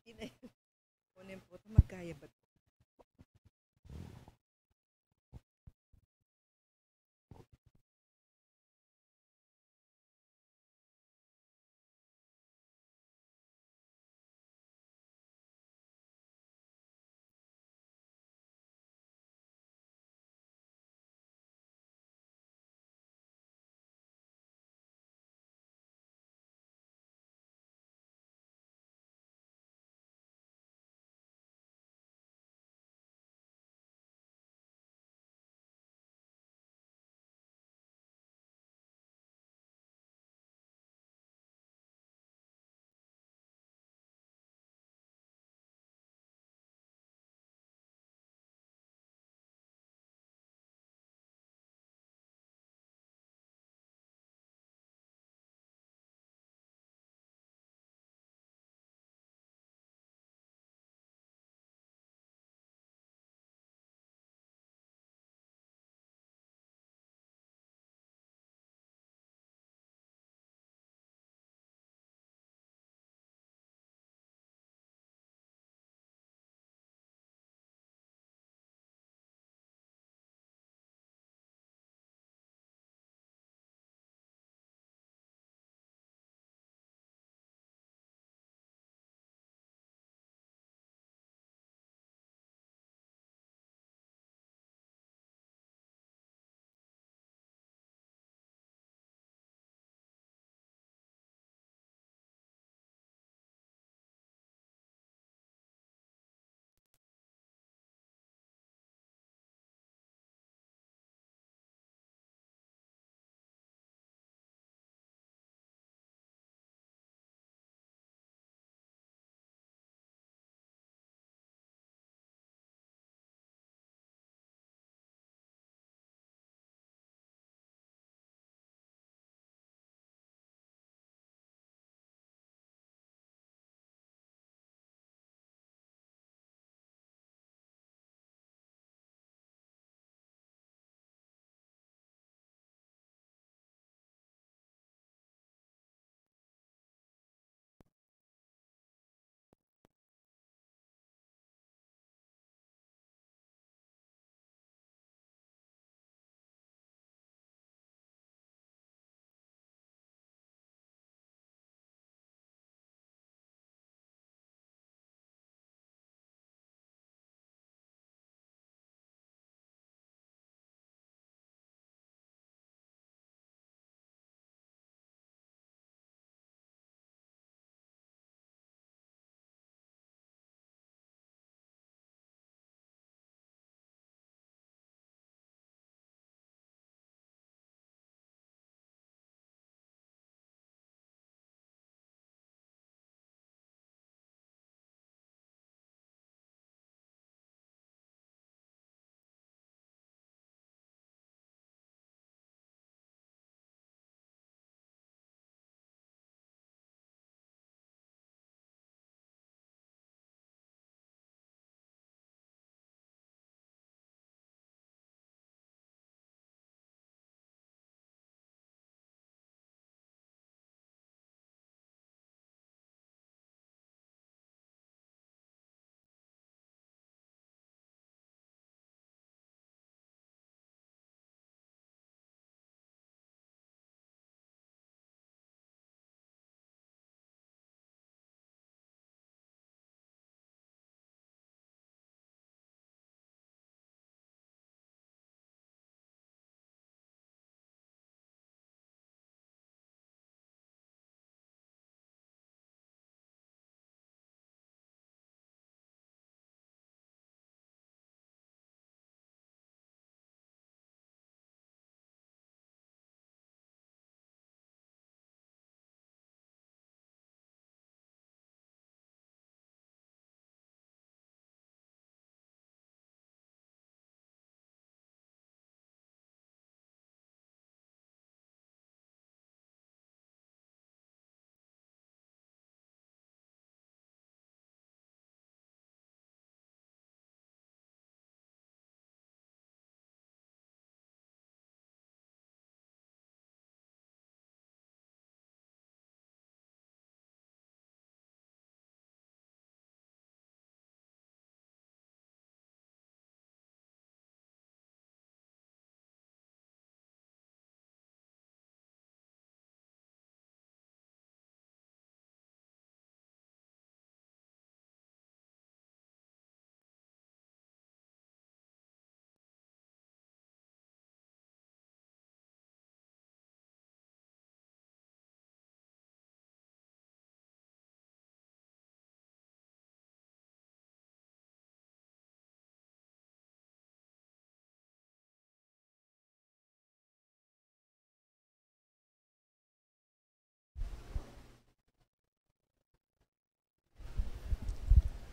Hindi na yun. Kunin po ito, magkaya ba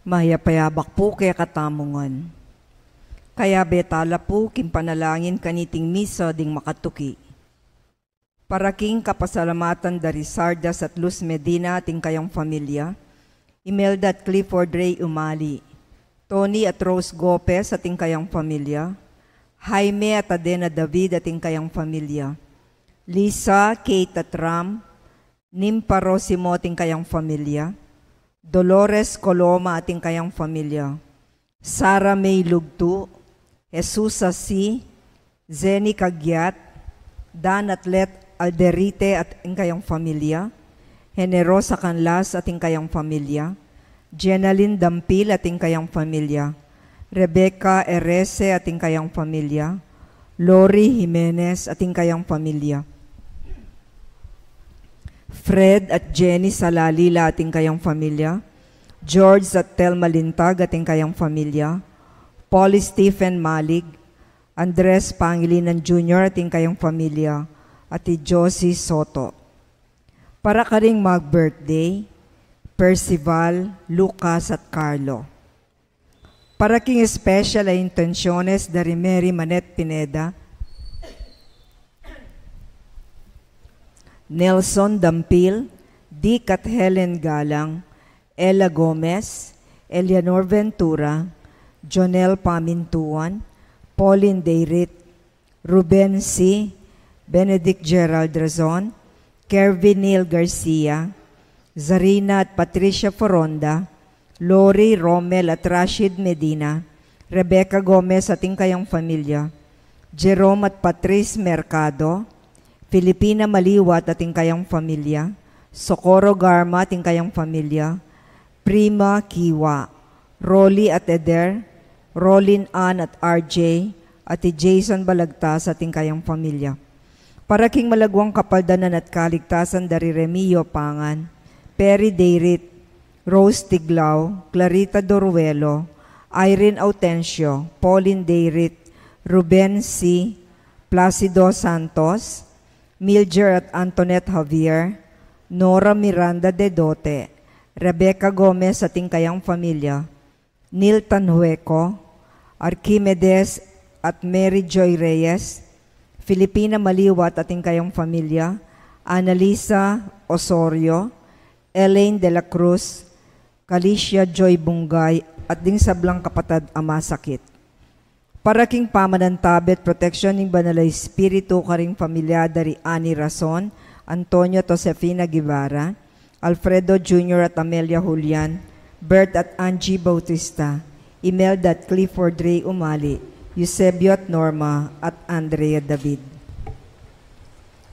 Mahiyapayabak po kaya katamungan. Kaya betala po kimpanalangin kaniting misa ding makatuki. Paraking kapasalamatan dari Sardas at Luz Medina ating kayang pamilya, Imelda at Clifford Ray Umali, Tony at Rose Gopez ating kayang pamilya, Jaime at Adena David ating kayang pamilya, Lisa, Kate at Ram, Nimpa Rosimo ating kayang pamilya, Dolores Coloma ating kayang pamilya, Sara May Lugtu, Jesus Asi, Zeni Cagyat, Dan at Let Alderite at ating kayang pamilya, Generosa Canlas ating kayang pamilya, Jenaline Dampil ating kayang pamilya, Rebecca Erese ating kayang pamilya, Lori Jimenez ating kayang pamilya, Fred at Jenny Salalila ating kayang pamilya, George at Telma Lintag ating kayang pamilya, Paul Stephen Malig, Andres Pangilinan Jr. ating kayang pamilya, at Josie Soto. Para ka ring mag-birthday, Percival, Lucas at Carlo. Para king special ay intenciones dari Mary Manet Pineda, Nelson Dampil, Dick at Helen Galang, Ella Gomez, Eleanor Ventura, Jonel Pamintuan, Pauline Deirit, Ruben C., Benedict Gerald Razon, Kervin Neil Garcia, Zarina at Patricia Foronda, Lori, Romel at Rashid Medina, Rebecca Gomez ating kayang pamilya, Jerome at Patrice Mercado, Filipina Maliwat ating kayang pamilya, Socorro Garma ating kayang pamilya, Prima Kiwa, Rolly at Eder, Rolin Ann at RJ, at Jason Balagtas ating kayang pamilya. Para king malagwang kapaldanan at kaligtasan dari Remio Pangan, Perry Deirit, Rose Tiglao, Clarita Doruelo, Irene Autencio, Pauline Deirit, Ruben C., Placido Santos, Milger at Antoinette Javier, Nora Miranda de Dote, Rebecca Gomez ating kayang pamilya, Neil Tanhueco, Archimedes at Mary Joy Reyes, Filipina Maliwat ating kayang pamilya, Annalisa Osorio, Elaine de la Cruz, Calicia Joy Bungay at ding sablang kapatid ama sakit. Para king pamanantabet proteksyon ng Banalay Espiritu karing pamilya dari Ani Rason, Antonio Tosefina Guevara, Alfredo Jr. at Amelia Julian, Bert at Angie Bautista, Imelda at Clifford Ray Umali, Eusebio at Norma at Andrea David.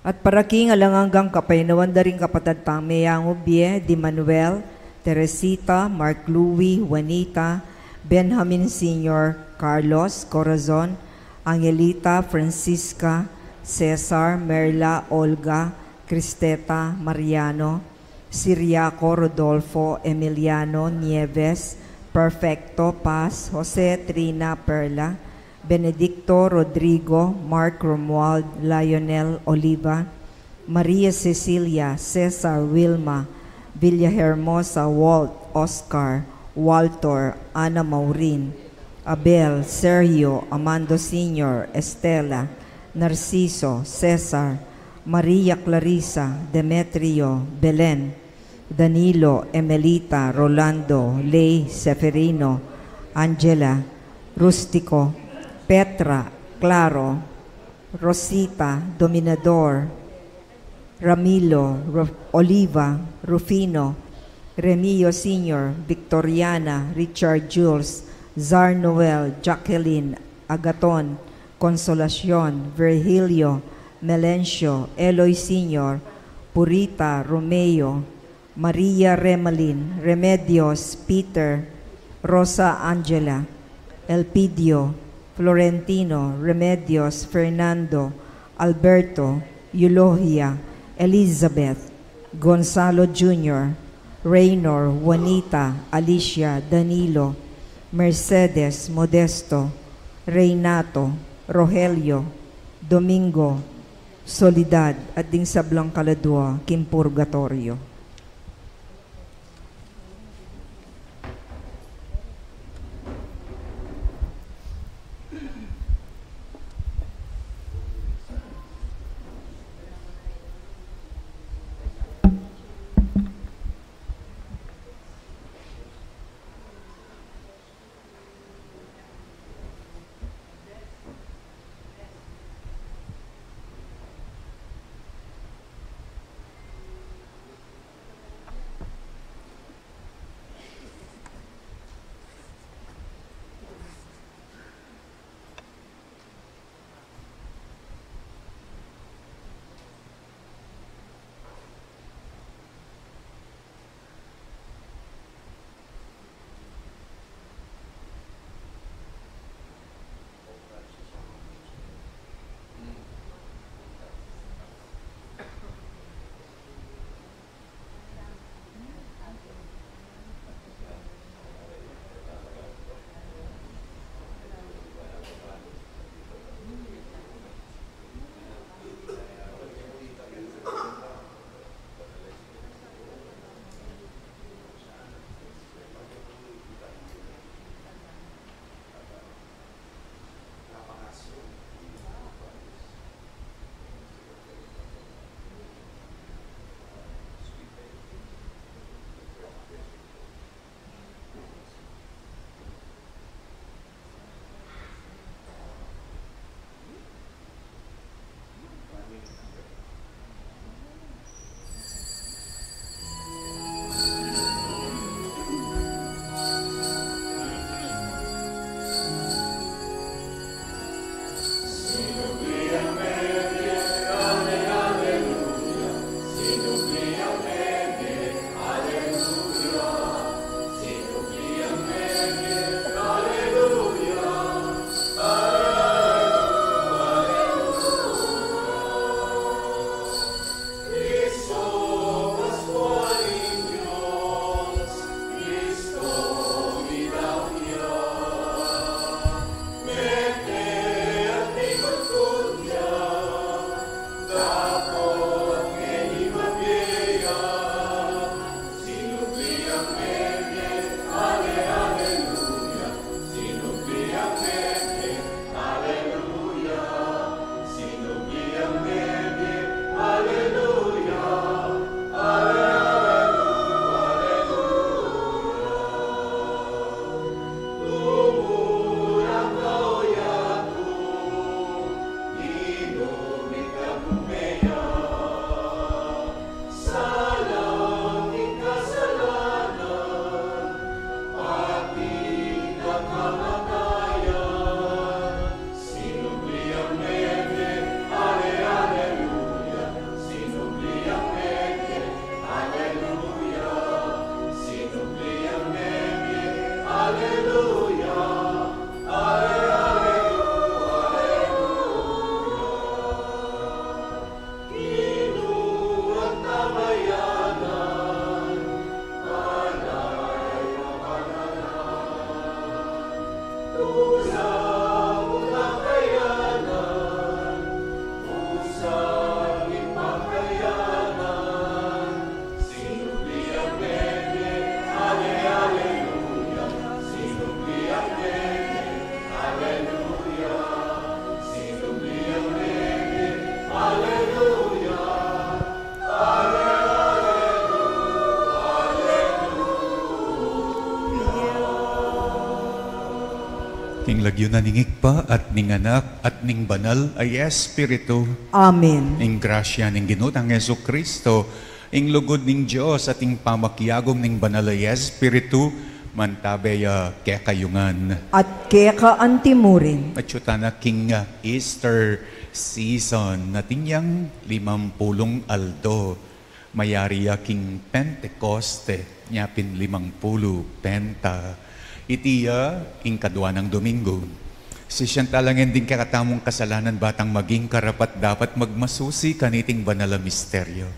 At para king alanganggang kapainawan daring kapatid Pangmayang Ubie, Di Manuel, Teresita, Mark Louie, Juanita, Benjamin Sr., Carlos, Corazon, Angelita, Francisca, Cesar, Merla, Olga, Cristeta, Mariano, Siriaco, Rodolfo, Emiliano, Nieves, Perfecto, Paz, Jose, Trina, Perla, Benedicto, Rodrigo, Mark Romuald, Lionel, Oliva, Maria Cecilia, Cesar, Wilma, Villahermosa, Walt, Oscar, Walter, Ana Maureen, Abel, Sergio, Amando Sr., Estela, Narciso, Cesar, Maria Clarissa, Demetrio, Belen, Danilo, Emelita, Rolando, Ley, Seferino, Angela, Rustico, Petra, Claro, Rosita, Dominador, Ramilo, Oliva, Rufino, Remio Sr., Victoriana, Richard Jules, Zar Noel, Jacqueline, Agaton, Consolacion, Virgilio, Melencio, Eloy Sr., Purita, Romeo, Maria Remalin, Remedios, Peter, Rosa Angela, Elpidio, Florentino, Remedios, Fernando, Alberto, Eulogia, Elizabeth, Gonzalo Jr., Raynor, Juanita, Alicia, Danilo, Mercedes, Modesto, Reynato, Rogelio, Domingo, Solidad at ding sablang kaladwa, Kimpurgatorio. King lagyo na ningikpa at ning anak at ning banal ay Espiritu. Amen. Ing grasya ning ginutang Yesu Kristo, ing lugod ning Dios at ing pamakyagom ning banal ay Espiritu, mantabeya kaya kayungan. At kaya ka antimurin. At na king Easter season na tinyang 50 aldo. Mayari king Pentecoste, nyapin 50 penta. Itiya, ing kadwa ng Domingo. Si siyantalangin din kakatamong kasalanan batang maging karapat dapat magmasusi kaniting banala misteryo.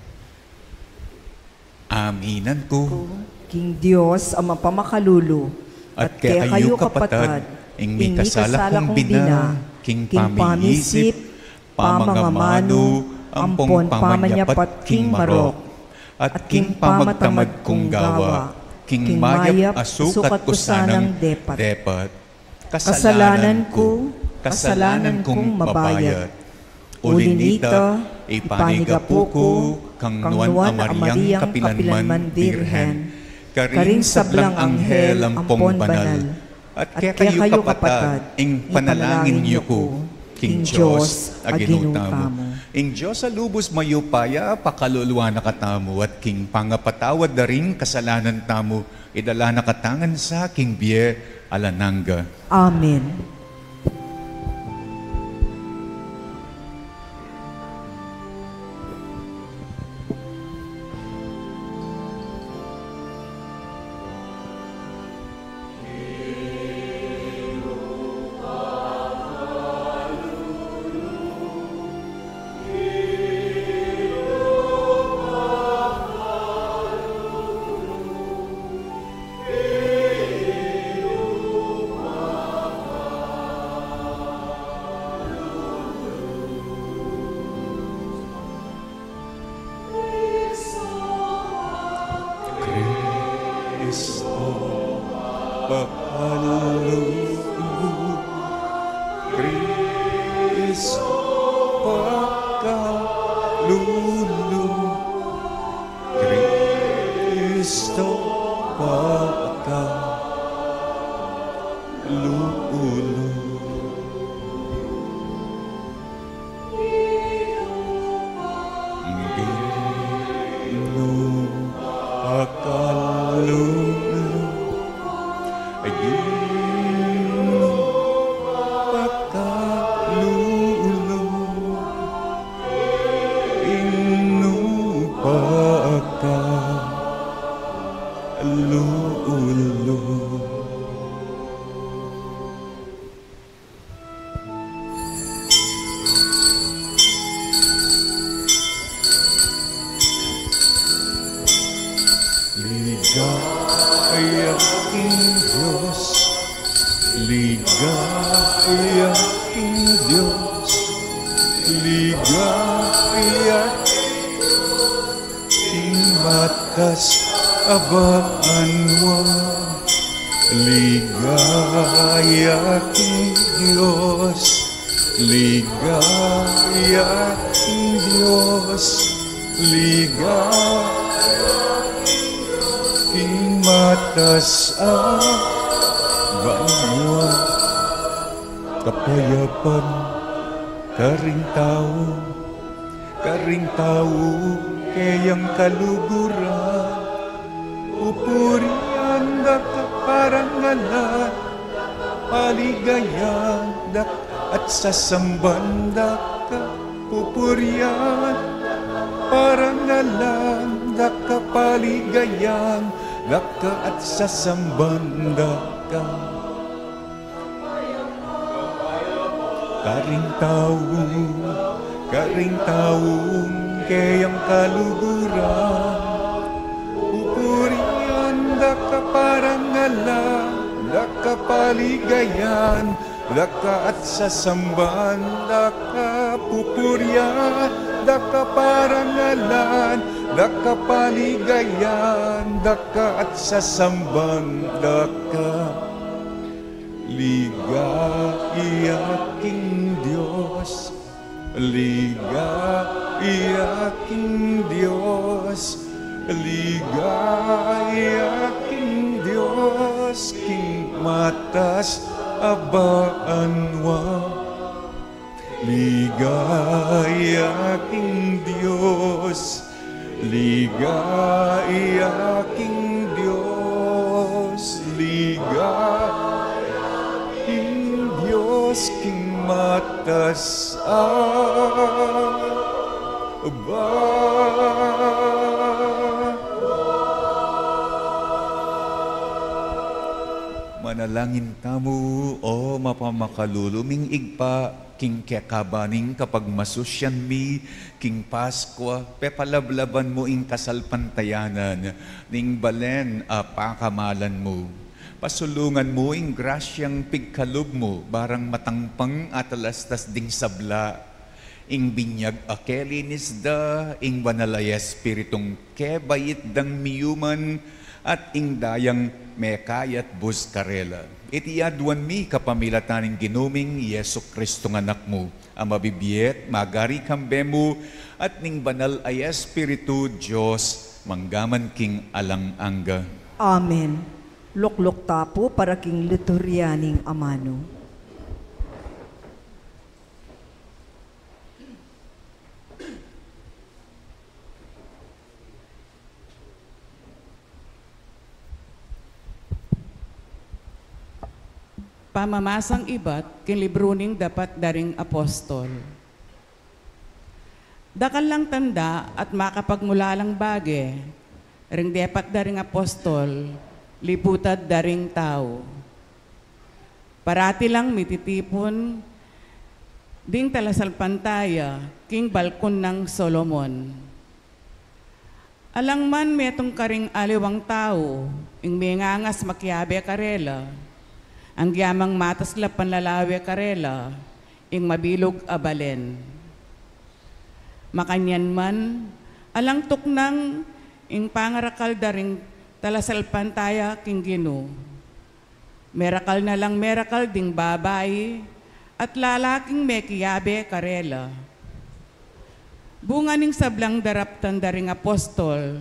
Aminan ko. King Diyos ang mapamakalulu. At kaya kayo kapatad, ing may kasala kong bina, king pamiisip, pamangamano, ampon pamanyapat king marok, at king pamagtamad kong gawa, king mayap asukat ko sanang depat. Kasalanan kong mabayat. Ulinita, ipanigapu ko, kang nuan amariyang kapilanman dirhen, karing sablang anghel ampon banal, at kaya kayo kapatad, ing panalangin niyo ko, king Diyos aginutamo. Ing Diyos sa lubos mayupaya, pakaluluwa na katamu, at king pangapatawad na rin kasalanan tamo, idala na katangan sa king biye alananga. Amen. Kapayapan, karing tao, kayang kaluguran, upurian da kaparangalan, paligayan da at sasamban da ka, pupurian, parangalan da kapaligayan, da ka at sasamban da ka. Karing taong kayang kaluguran, upurian da kaparangalan, daka paligayan, daka at sasamban, daka pupurya, daka parangalan, daka paligayan, daka at sasamban, daka ligayaking Diyos, ligayaking Diyos, ligayaking Diyos, king matas abaanwa. Ligayaking Diyos, ligayaking Diyos, ligayaking Diyos, king matas manalangin tamu, o mapamakaluluming igpa, king kekabaning kapag masusyan mi, king Paskwa, pepalablaban mo ing kasalpantayanan, ning balen pakamalan mo. Pasulungan mo ing grasyang pigkalub mo, barang matangpang at alastas ding sabla, ing binyag akelinisda, ing banalaya spiritong kebayit dang miyuman, at ing dayang mekayat buskarela. Itiadwan mi kapamilataning ginuming Yesu Kristo ng anak mo, ang mabibiyet, magari kambemo, at ning banal ay Espiritu Diyos, manggaman king alang-angga. Amen. Luklok tapo para king lituryaning amano. Pamamasang ibat, kin libruning dapat daring apostol. Dakal lang tanda at makapagmulalang bage, ring dapat daring apostol, liputad daring tao. Parati lang mititipon, ding talasalpantaya, king balkon ng Solomon. Alang man metong karing aliwang tao, ing mengangas makiabe karela, ang gyamang matas la panlalawe karela, ing mabilog abalen. Makanyan man, alang tuknang ing pangarakal daring talasalpantaya king Gino. Merakal na lang merakal ding babae, at lalaking mekiyabe karela. Bunga ning sablang daraptan daring apostol,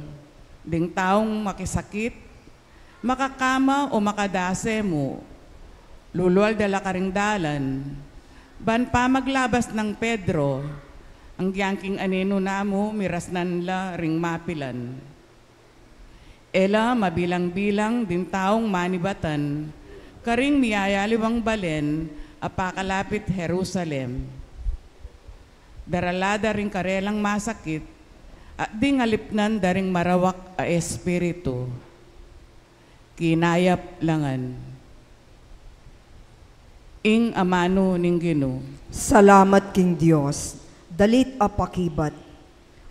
ding taong makisakit, makakama o makadase mo, lulual dala karing dalan, ban pa maglabas ng Pedro, ang giyangking anino namo, mirasnan la ring mapilan. Ela mabilang-bilang din taong manibatan, karing miyayaliwang balen, apakalapit Jerusalem. Daralada ring karelang masakit, at di ngalipnan daring marawak a espiritu. Kinayap langan. Ing amano ning Gino. Salamat king Diyos, dalit apakibat.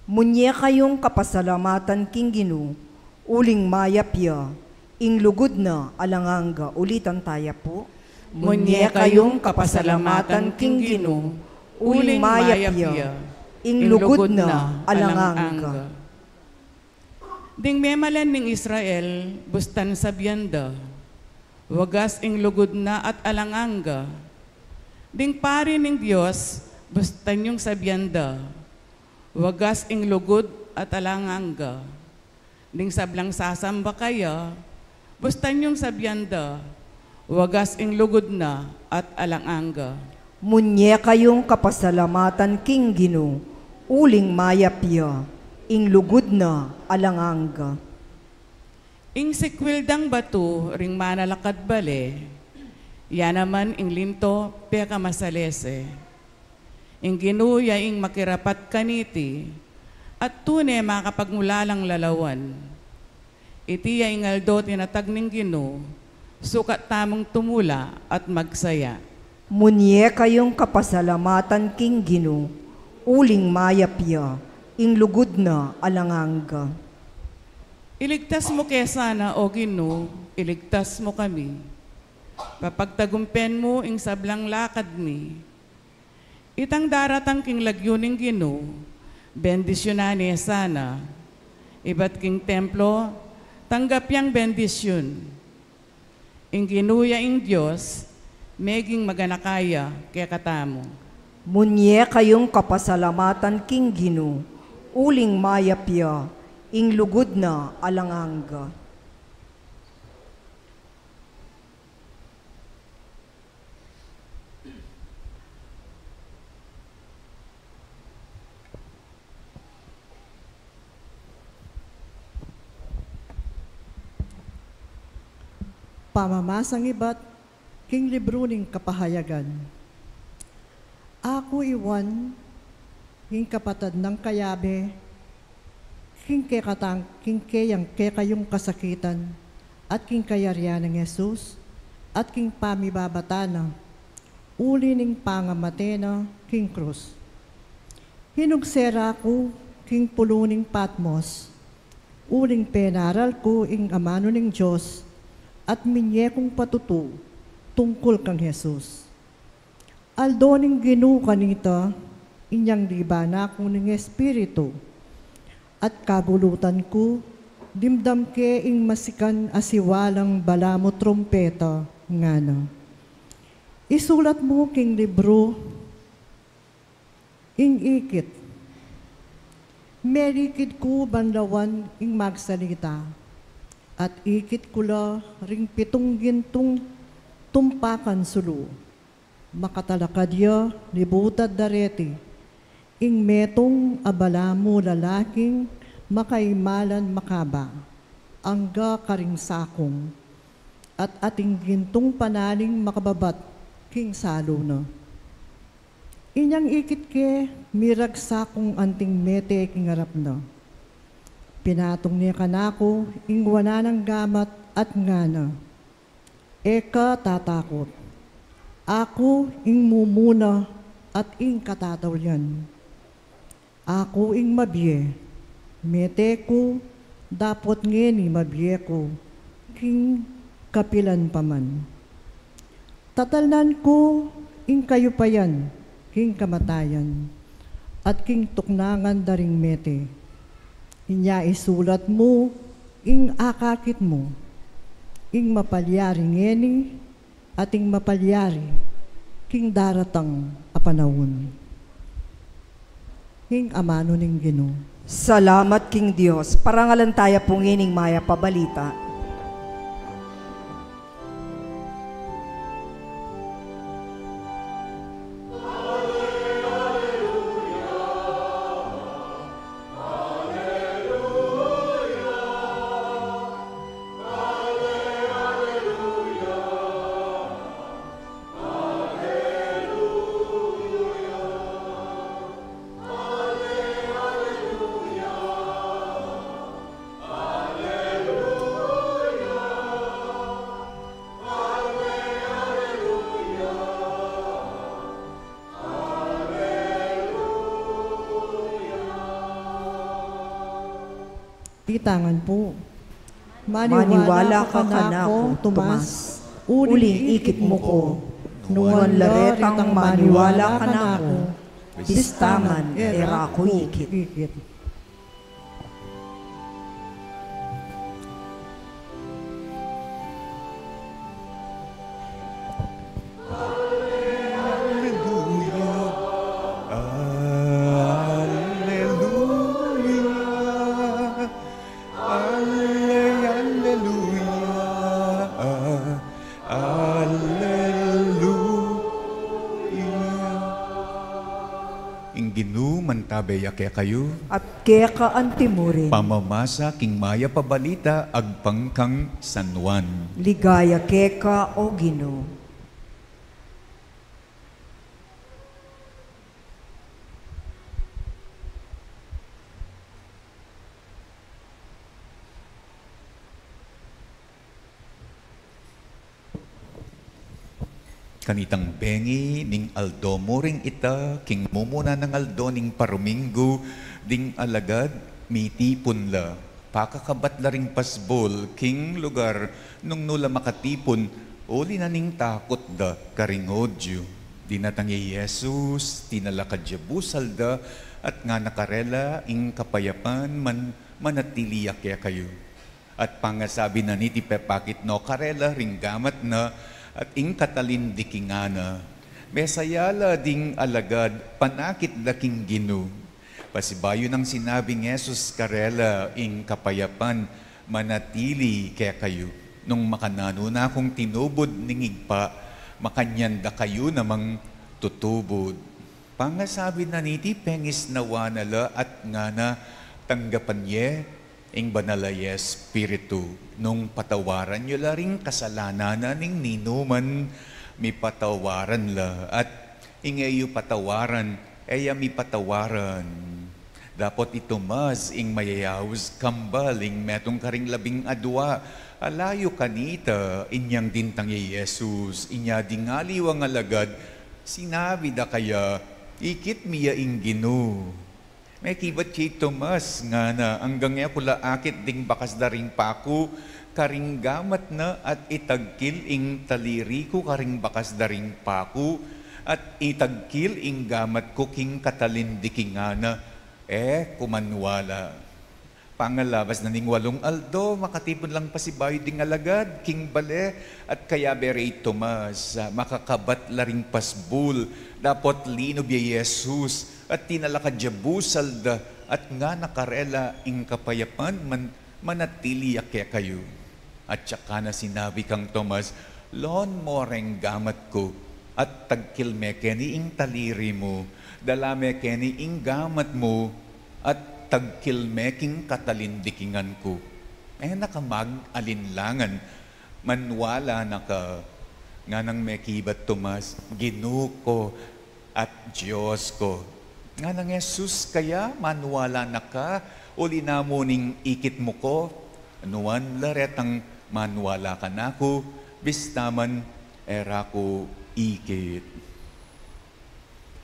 Munye kayong kapasalamatan king Gino, uling mayapya, ing lugod na alanganga, ulitan taya po. Munye kayong kapasalamatan king Gino, uling mayapya, ing lugod na alanganga. Ding memalan ning Israel, bustan sa biyanda, wagas ing lugod na at alanganga. Ding pari ning Diyos, bustan yung sabyanda, wagas ing lugod at alanganga. Ding sablang sasamba kaya, bustan yung sabyanda, wagas ing lugod na at alanganga. Munye kayong kapasalamatan king Gino, uling mayapya, ing lugod na alanganga. Ing sikwildang batu, ring manalakad bale, yan naman ing linto, peka masalese. Ing ginuya ing makirapat kaniti, at tune makapagmulalang lalawan. Itiya ing aldo tinatag ning Gino, sukat tamong tumula at magsaya. Munye kayong kapasalamatan king Gino, uling mayapya, ing lugod na alanganga. Iligtas mo kesana, O Gino, iligtas mo kami. papagtagumpen mo ing sablang lakad mi. Itang daratang king lagyuning Gino, bendisyonani sana. Iba't king templo, tanggap yang bendisyon. Ing ginuya ing Diyos, meging maganakaya kaya katamo. Munye kayong kapasalamatan king Gino, uling mayapya, ing lugod na alanganga. Pamamasang iba't king libro ning kapahayagan. Ako iwan, king kapatad ng kayabe, king kayang kayong kasakitan, at king kayaryan ng Jesus, at king pamibabatana, uli ning pangamatena, king krus. Hinugsera ko, king puluning Patmos, uling penaral ko ing amano ning Diyos, at minye kong patutu tungkol kang Jesus. Aldo ning Ginu kanita, inyang libana ko ning Espiritu, at kagulutan ko, dimdam ke ing masikan asiwalang balamo trompeta, ngana. Isulat mo king libro, ing ikit, merikid ko banlawan ing magsalita, at ikit kula ring pitong gintong tumpakan sulu. Makatalakadya libutad dareti, ing metong abala mo lalaking makaimalan makaba, angga karing sakong, at ating gintong panaling makababat king saluna. Inyang ikit ke mirag sakong anting mete king arap na. Pinatong niya kanako, ingwana ng gamat at ngana. Eka tatakot. Ako ing mumuna at ing katatawyan. Ako ing mabye. Mete ko, dapot ngeni mabye ko. King kapilan paman. Tatalnan ko, ing kayupayan, king kamatayan. At king tuknangan daring mete. Inya isulat mo, ing akakit mo, ing mapalyari ngeni, ating mapalyari, king daratang apanawon. King amano ning Gino. Salamat king Diyos, parangalan tayo pungining maya pabalita. Titangan po. Maniwala ka kanako, Tomas, uling ikit mo ko, nuwan laretang maniwala kanako, bistangan era ko ikit. Mantabaya kaya kayo, At kaya ka antimurin, pamamasa king maya pabalita agpangkang San Juan. ligaya keka o Gino. Kanitang bengi ning aldo mo ring ita, king mumuna ng aldo ning paruminggo, ding alagad mitipon la. Pakakabat la ring pasbol, king lugar, nung nula makatipon, uli na ning takot da karingodyo. Dinatangi Jesus, tinalakad ya busal da, at nga nakarela ing kapayapan manatiliyak ya kayo. At pangasabi na niti pepakit no karela ringgamat na at ing katalindikingana. Mesayala ding alagad panakit daking ginu. Pasibayo ng sinabing Jesus karela ing kapayapan manatili kaya kayo. Nung makanano na akong tinubod ningig pa, makanyanda kayo namang tutubod. Pangasabi na niti pengis nawanala at nga na tanggapan ye ing banalay Espiritu. Nung patawaran nyo la ring kasalanan ning ninuman, mi patawaran la. At ingayo patawaran, eya mi patawaran. Dapat itumas ing mayayawis kambal ing metong karing labing adwa. Alayo kanita, inyang dintang Jesus, inya dingaliw ang alagad, sinabi da kaya, ikit miya ing ginu. May kibat kay Tomas nga na, hanggang kula akit ding bakas daring paku, karing gamat na at itagkil ing taliri ko, karing bakas daring paku, at itagkil ing gamat ko king katalindikingana, kumanwala. Pangalabas na ning walong aldo, makatipon lang pasibayo ding alagad, king bale, at kaya berey Tomas, makakabat laring pasbul, dapat linob ya Jesus, at tinalakad ya busal da, at nga nakarela ing kapayapan, manatili akya kayo. At saka na sinabi kang Tomas, lon mo reng gamat ko, at tagkilme keni ing taliri mo, dalame keni ing gamat mo, at tagkilmeking katalindikingan ko. Nakamag-alinlangan, manwala na ka, nga nang mekibat Tomas, Ginu ko at Diyos ko. Nga nang Jesus kaya, manwala na ka, uli na mo ning ikit mo ko, anuan laretang manwala ka na ko, bistaman era ko ikit.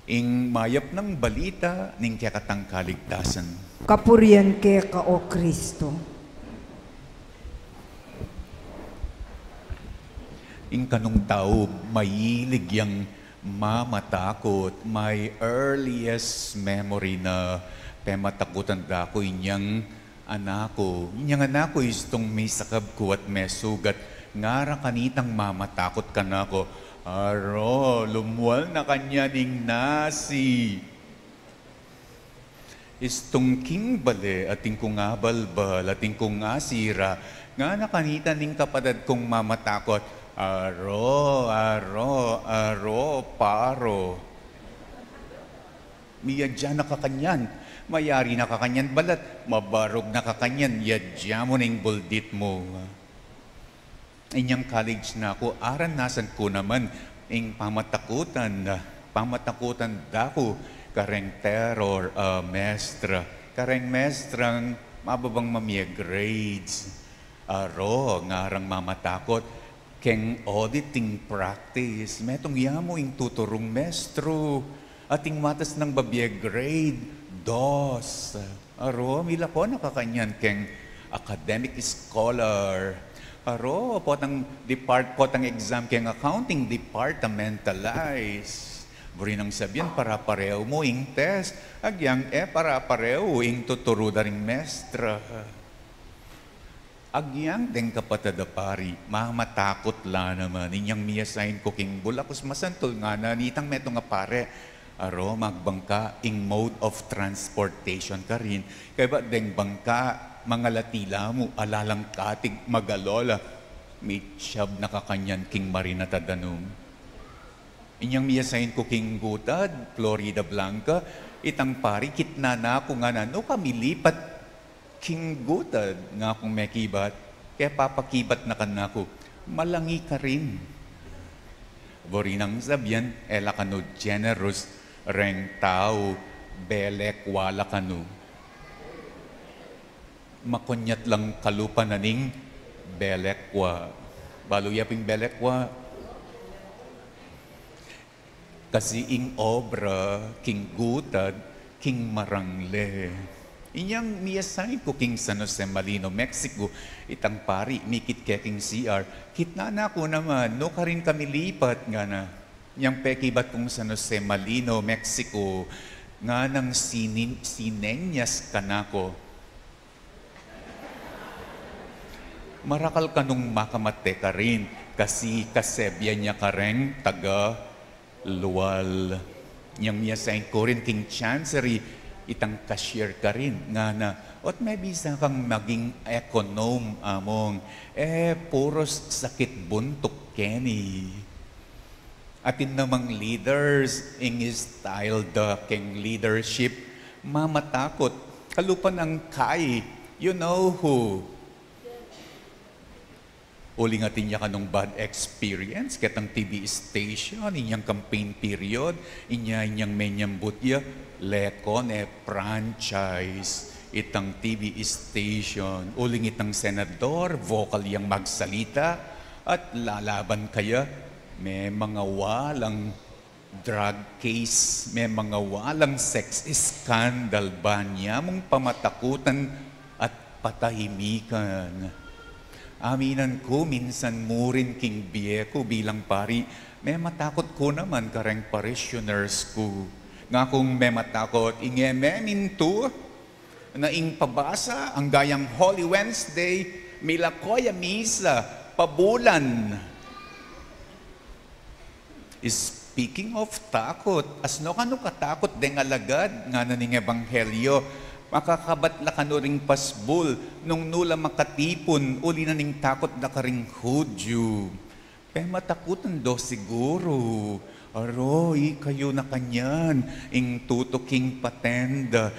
Ing mayap ng balita ning kekatang kaligtasan. Kapurian ke ka o Kristo. Ing kanong tao, mayilig yang mamatakot. My earliest memory na pematakutan da ko inyang anako. Inyang anako is tong may sakab ko at may sugat. Ngara kanitang mamatakot ka na ko. Aro, lumuwal na kanya ning nasi. Istong king bale, ating kong abalbal, ating kong asira, nga na kanita ning kapatid kong mamatakot. Aro, paro. Miyadya na kakanyan, mayari na kakanyan balat, mabarog na kakanyan, yadya mo ning buldit mo. Inyang college na ako, aran nasan ko naman, ing pamatakutan dako, kareng terror, mestra, kareng mestrang mababang mamia grades, aro, ngarang mamatakot, keng auditing practice, metong yamo ing tuturong mestro, ating matas ng babia grade, dos, aro, mila ko nakakanyan, keng academic scholar, aro, potang potang exam keng accounting departmentalize. Buri nang sabihan, para pareho mo ing test. Agyang, para pareho ing tuturo daring mestra. Agyang, deng kapatada pari, mamatakot la naman. Inyang miyasahin ko king bulakos masantol nga na, nitang meto nga pare. Aro, magbangka ing mode of transportation ka rin. Kaya ba, deng bangka, mga latila mo, alalang katig magalola, may siyab na kakanyan king Marina Tadanum. Inyang miyasayin ko king Gutad, Florida Blanca, itang pari, kitna na ako nga na, no kami lipat king Gutad nga akong mekibat, kaya papakibat na ka na ako, malangi ka rin. Borinang sabyan, ela kano generous, reng tao, belek wala kano. Makunyat lang kalupa na ning belekwa. Baluyaping belekwa. Kasi ing obra, king Gutad, king Marangle. Inyang miyasay ko king San Jose Malino, Mexico, itang pari, mikit keking CR. Kitna na ko naman, no ka rin kami lipat nga na. Yang pekibat kong San Jose Malino, Mexico, nga nang sinenyas ka na ko. Marakal ka nung makamate ka rin, kasi kasebya niya ka rin, taga luwal. Yang miyasay ko rin king Chancery, itang cashier ka rin, nga na, at may bisa kang maging econom among, puros sakit buntok Kenny. Atin namang leaders, ing style the king leadership, mamatakot, kalupan ang kay, you know who. Uling atin niya kanong bad experience, katang TV station, inyang campaign period, inyang menyang butya, lekon franchise, itang TV station, uling itang senador, vocal yang magsalita, at lalaban kaya, may mga walang drug case, may mga walang sex scandal ba niya mong pamatakutan at patahimikan. Aminan ko, minsan mo rin king Bieco bilang pari, may matakot ko naman kareng parishioners ko. Nga kung may matakot, ingememin to, na ing pabasa, ang gayang Holy Wednesday, milakoya misa, pabulan. Speaking of takot, asno kano katakot deng alagad nga naning ebanghelyo, makakabatla kano ring pasbul, nung nula makatipon, uli na ning takot na karing Hudyo. Pe matakutan do siguro, aroy, kayo na kanyan, ing tutuking patenda,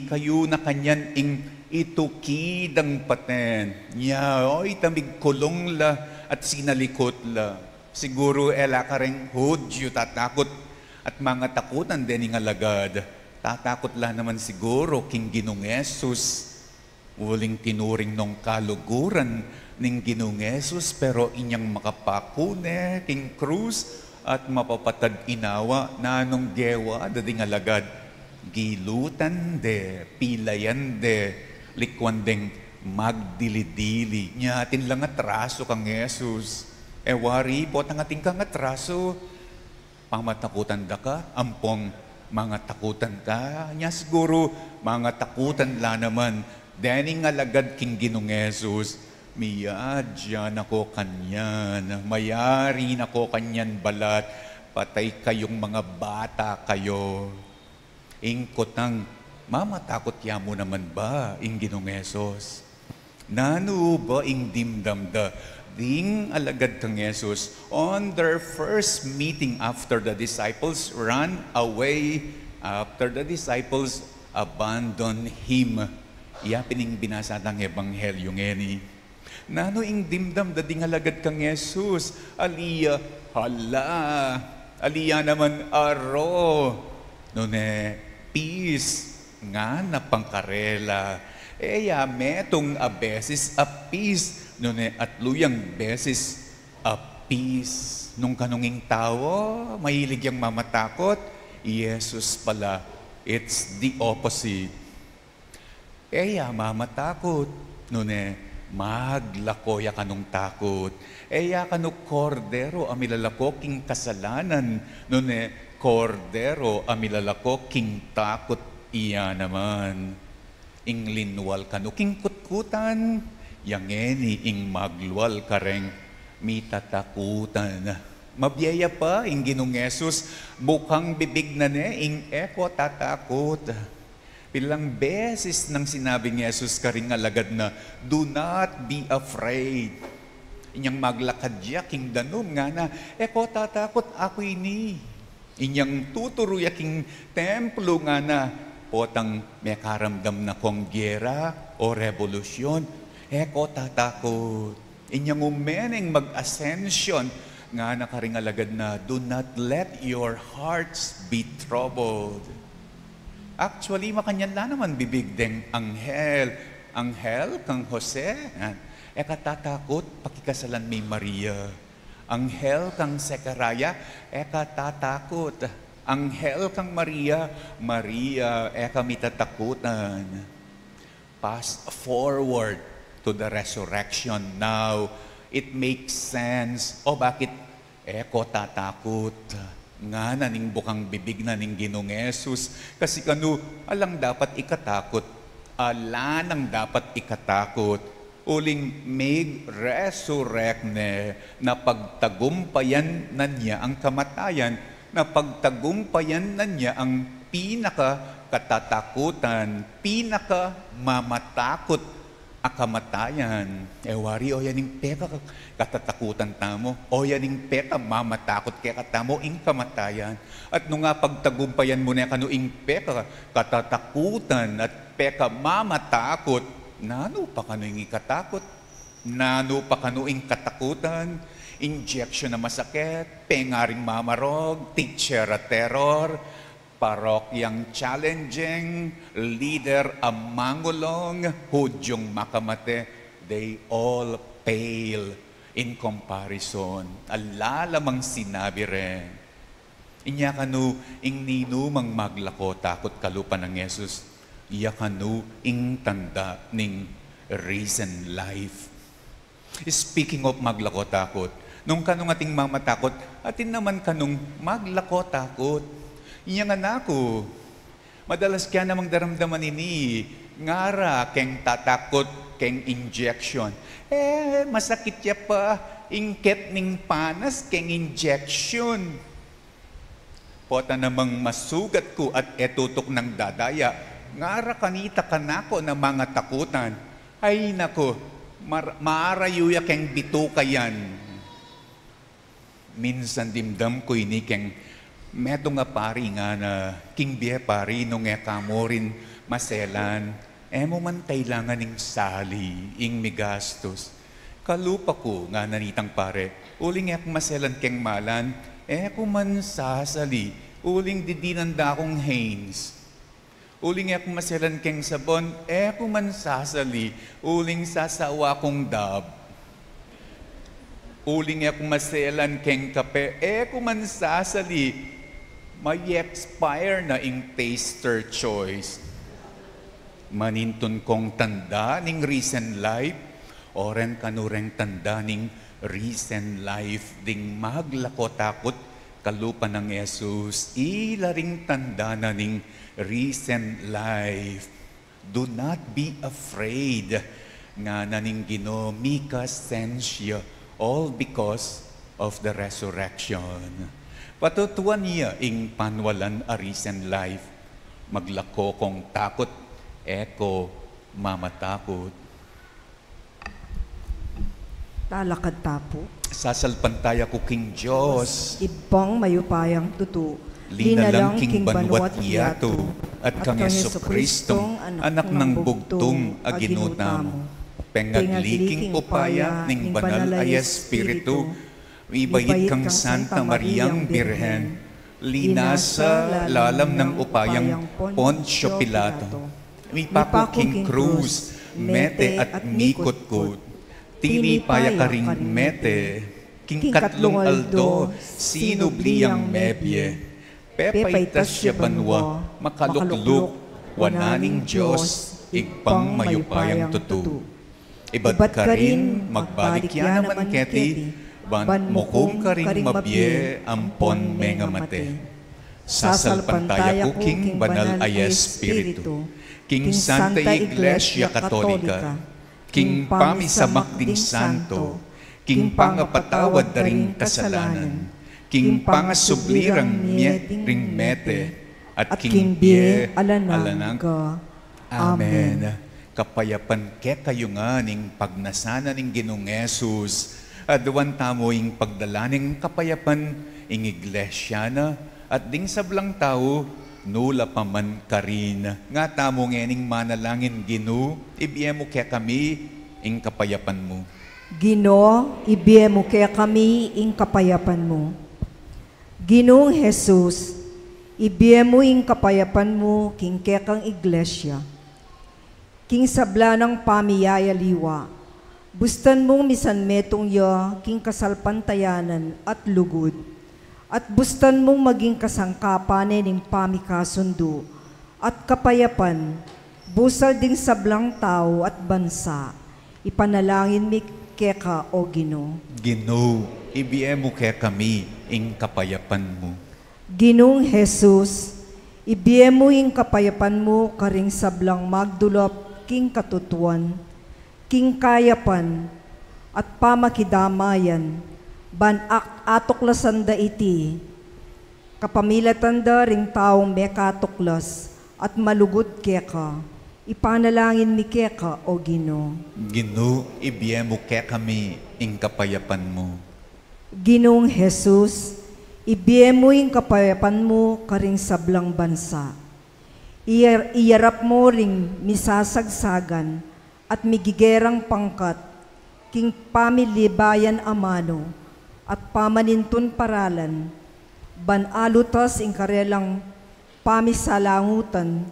kayo na kanyan, ing itukidang paten. Nya, oy, tamig kulong la, at sinalikot la. Siguro ela ka rin Hudyo tatakot at mga takutan din ng alagad. Tatakot lang naman siguro king Ginong Yesus. Uling tinuring nung kaluguran ning Ginong Yesus pero inyang makapakune king krus at mapapatad inawa na nung gewa dading alagad. Gilutan de, pilayan de, likwan deng magdilidili. Nyatin lang atraso kang Yesus. Wari po, tangating kang atraso. Pamatakutan da ka, ampong mga takutan ka. Nya siguro, mga takutan la naman. Dening alagad king Ginong Yesus, miyadyan ako kanyan, mayari na ko kanyan balat, patay kayong mga bata kayo. Ingkotang, mamatakot ya mo naman ba, ing Ginong Yesus? Nano ba ing dimdamda? Ding alagad kang Jesus, on their first meeting after the disciples ran away, after the disciples abandoned Him. Iya pining binasa ng Ebanghelyo ngeni. Nano ing dimdam dading alagad kang Jesus, aliya, hala, aliya naman aro, nune, peace, nga na pangkarela, metong a beses a peace, nune at luyang beses a peace. Nung kanunging tao, mahilig yang mamatakot, Jesus pala, it's the opposite. Mamatakot, nune, maglakoya kanong takot. Kanu kordero amilalako king kasalanan, nune, kordero amilalako king takot iya naman. Inglinwal kanu king kutkutan, yang eni ing maglual kareng mitatakutan. Mabiyaya pa ing Ginong Yesus, bukang bibig na ne ing eko tatakot. Pilang beses nang sinabing Yesus karing alagad na, do not be afraid. Inyang maglakadya king danom nga na, eko tatakot ako ini. Inyang tuturuya king templo nga na, potang may karamdam na kong gera o revolusyon, eko tatakot. Inyang umeneng mag-ascension, nga nakaring alagad na, do not let your hearts be troubled. Actually, makanyan lang naman bibig deng anghel. Anghel kang Jose, tatakot, pakikasalan may Maria. Anghel kang Sekaraya, tatakot. Anghel kang Maria, Maria, mitatakutan. fast forward to the resurrection. Now, it makes sense. O bakit? Ko tatakot. Nga naning bukang bibig na ning Ginoong Yesus. Kasi kanu, alang dapat ikatakot. Ala nang dapat ikatakot. Uling may resurrect na pagtagumpayan na niya ang kamatayan, na pagtagumpayan na niya ang pinaka-katatakutan, pinaka-mamatakot a kamatayan. Wari, o yaning peka katatakutan tamo, o yaning peka mamatakot kaya katamo ing kamatayan. At nung nga pagtagumpayan mo na kanu ing peka katatakutan at peka mamatakot, nano pa kanu ing ikatakot, nano pa kanu ing katakutan, injection na masakit, pengaring mamarog, teacher at terror, parokyang challenging, leader ang mangulong, hudyong makamate, they all pale in comparison. Alalamang sinabi rin. Inya kanu ing ninumang maglako takot kalupa ng Yesus. Iya kanu ing tanda ning risen life. Speaking of maglako takot, nung kanong ating mamatakot, atin naman kanong maglako takot. Inya nga nako, madalas kaya namang daramdaman ini, ngara keng tatakot, keng injection. Masakit ya pa, ingket ning panas, keng injection. Pota namang masugat ko at etutok ng dadaya, ngara kanita kanako na mga takutan. Ay nako, maarayuya keng bituka yan. Minsan dimdam ko ini keng meto nga pari nga na king biye pari nung kamorin maselan, mo man kailangan ning sali, ing migastos. Kalupa ko nga nanitang pare, uling maselan keng malan, ko man sasali, uling didinanda akong Hanes. Uling maselan keng sabon, ko man sasali, uling sasawa kong dab. Uling maselan keng kape, ko man sasali, may expire na ing taster choice. Manintun kong tanda ning recent life, oren kanureng tanda ning recent life, ding maglako takot kalupa ng Jesus, ilaring tanda na ning recent life. Do not be afraid, nga naning Ginoo, Mika sensya, all because of the resurrection. Patutuan niya ing panwalan a recent life. Maglako kong takot, eko mamatakot. Talakad tapo. Sasalpantaya ko king Diyos. Ibang mayupayang tutu. Linalang king banwat yato. At kang Yesu Kristong anak ng bugtong aginutamo. Pengagliking upaya ning banal ay Espiritu. Ibayit kang Santa Mariang Birhen, linasa lalam ng upayang Poncio Pilato. Mipako king Cruz, mete at mikutkut. Tinipaya ka ring mete, king katlong aldo, sinubliyang mebye. Pepaitas siya banwa, makalukluk, wananing Diyos, igpang mayupayang tutu. Ibat ka rin, magbalik yan naman keti, ban mukong karing mabye ampon mengamate. Sasalpantaya ko king banal ay Espiritu, king Santa Iglesia Katolika, king pamisamak ding santo, king pangapatawad daring kasalanan, king pangasublirang ring mete, at king bie alanang. Amen. Kapayapan ke kayo nga ning pagnasana ning Ginoong Yesus, aduan tamo ing pagdalaning kapayapan ing iglesia na at ding sablang tao nula paman karin. Nga tamo ngening manalangin Ginoo, ibiye mo kaya kami ing kapayapan mo. Ginoo, ibiye mo kaya kami ing kapayapan mo. Ginoong Jesus, ibiye mo ing kapayapan mo king kaya kang iglesia. King sabla ng pamiyaya liwa. Bustan mong misan metong ya, king kasalpantayanan at lugod. At bustan mong maging kasangkapan ning pamikasundo at kapayapan, busal ding sablang tao at bansa, ipanalangin mi keka o Ginoo. Ginoo, ibiyemo kaya kami ing kapayapan mo. Ginoong Jesus, ibiyemo ing kapayapan mo karing sablang magdulop king katutuan, king kayapan, at pamakidamayan, atuklasan da iti, kapamilatan da ring taong mekatuklas, at malugod keka, ipanalangin mi keka o Ginoo. Ginoo, ibiyemo kaya kami ing kapayapan mo. Ginoong Jesus, ibiyemo ing kapayapan mo karing sablang bansa. Iyarap mo ring misasagsagan at migigerang pangkat king pamilibayan amano at pamanintun paralan, banalutas ing karelang pamisalangutan,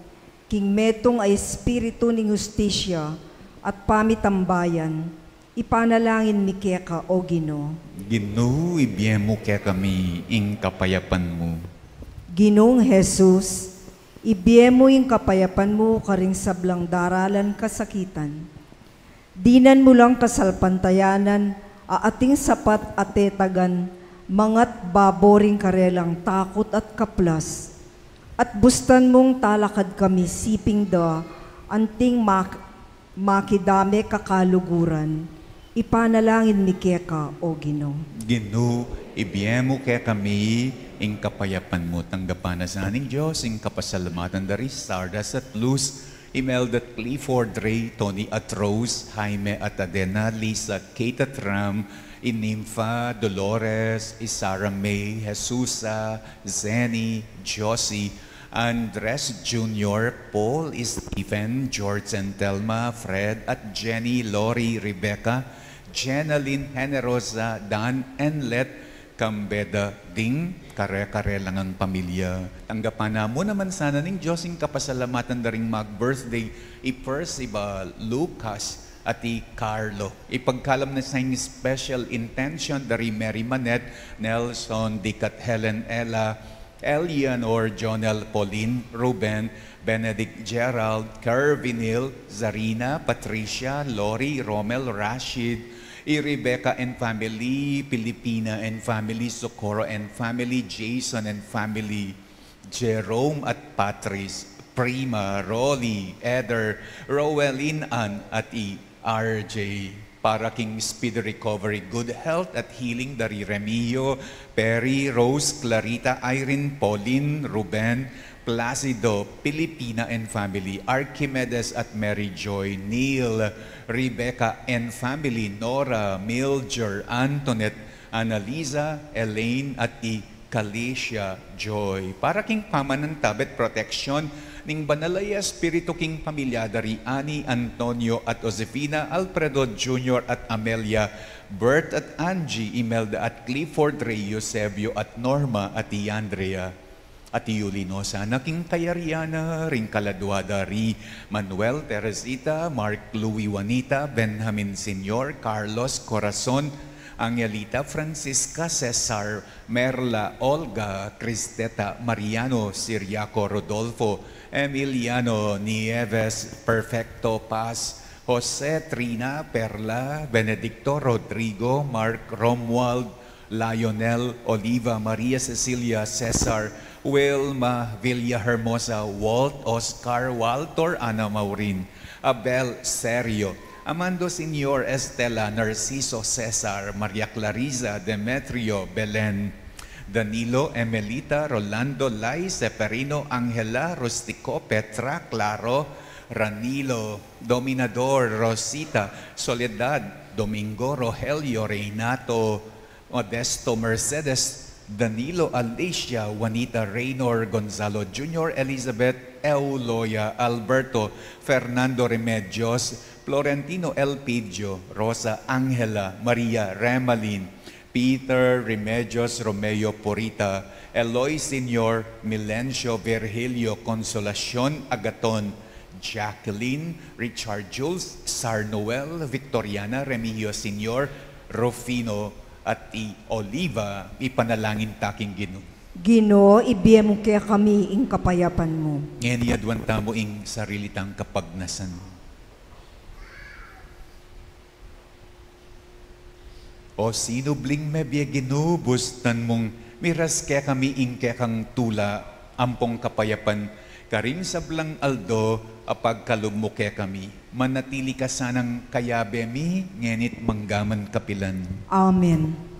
king metong ay espiritu ning justisya at pamitambayan, ipanalangin mi keka o Ginoo. Ginoo, ibiyemo kaya kami ing kapayapan mo. Ginoong Jesus, ibiyemo ing kapayapan mo karing sablang daralan kasakitan. Dinan mo lang kasalpantayanan, ating sapat atetagan, mangat baboring karelang takot at kaplas. At bustan mong talakad kami siping da, anting makidame kakaluguran. Ipanalangin mi keka o Ginoo. Ginoo, ibiyemo kaya kami ing kapayapan mo. Tanggapan na sa aning Diyos, ing kapasalamatan dari Sardas at Luz, Imelda at Clifford, Ray, Tony at Rose, Jaime at Adena, Lisa, Kate at Ram, Inimfa, Dolores, Isara May, Jesusa, Zenny, Josie, Andres Jr., Paul, Stephen, George and Telma, Fred at Jenny, Lori, Rebecca, Jenaline Generosa, Dan, and Let Cambeda ding kare-kare lang ang pamilya. Tanggapan na mo naman sana ning Diyos ing kapasalamatan daring mag-birthday Percival, Lucas at Carlo. Ipagkalam na sa special intention dari Mary Manette, Nelson, Dick at Helen Ella, Eleanor, Jonel, Pauline, Ruben, Benedict Gerald, Kervinil, Zarina, Patricia, Lori, Romel, Rashid, Rebecca and family, Pilipina and family, Socorro and family, Jason and family, Jerome at Patrice, Prima, Rolly, Eder, Rowelyn, Ann at RJ. Para king speedy recovery, good health at healing dari Remio, Perry, Rose, Clarita, Irene, Pauline, Ruben, Placido, Pilipina and family, Archimedes at Mary Joy, Neil, Rebecca and family, Nora, Milger, Antoinette, Annalisa, Elaine at Calicia Joy. Para king pamanantabet protection ning banalaya espiritu king pamilya dari Ani, Antonio at Josefina, Alfredo Jr. at Amelia, Bert at Angie, Imelda at Clifford, Ray, Eusebio at Norma at Andrea at Yulino, sana king kayariana, ring kaladwada ri Manuel, Teresita, Mark, Louie, Juanita, Benjamin Senior, Carlos, Corazon, Angelita, Francisca, Cesar, Merla, Olga, Cristeta, Mariano, Siriaco, Rodolfo, Emiliano, Nieves, Perfecto, Paz, Jose, Trina, Perla, Benedicto, Rodrigo, Mark, Romuald, Lionel, Oliva, Maria Cecilia, Cesar, Wilma, Villahermosa, Walt, Oscar, Walter, Ana Maurin, Abel, Serio, Amando Senior, Estela, Narciso, Cesar, Maria Clarisa, Demetrio, Belen, Danilo, Emelita, Rolando, Lai, Seferino, Angela, Rustico, Petra, Claro, Ranilo, Dominador, Rosita, Soledad, Domingo, Rogelio, Reinato, Modesto, Mercedes, Danilo, Alicia, Juanita, Raynor, Gonzalo Jr., Elizabeth, Euloya, Alberto, Fernando Remedios, Florentino Elpidio, Rosa Angela, Maria Remalin, Peter Remedios, Romeo Porita, Eloy Senior, Milencio Virgilio, Consolacion Agaton, Jacqueline, Richard Jules, Sarnoel, Victoriana, Remigio Senior, Rufino, at Oliva, ipanalangin taking Ginoo. Ginoo, ibiyem kaya kami ing kapayapan mo. Ngayon yadwan tamo ing sarilitang kapagnasan. O sino bling mebye ginubos tan mong miras kaya kami ing kaya kang tula ampong kapayapan karing sablang aldo apag kalugmo kaya kami. Manatili ka sanang kayabe mi ngenit manggaman kapilan. Amen.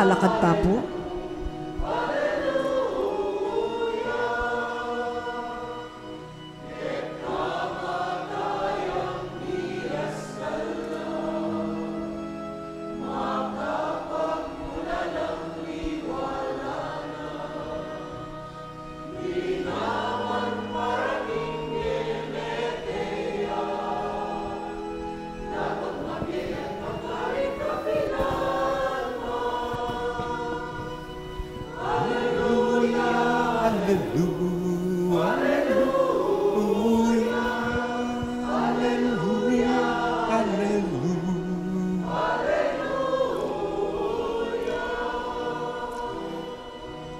Alakad pa po.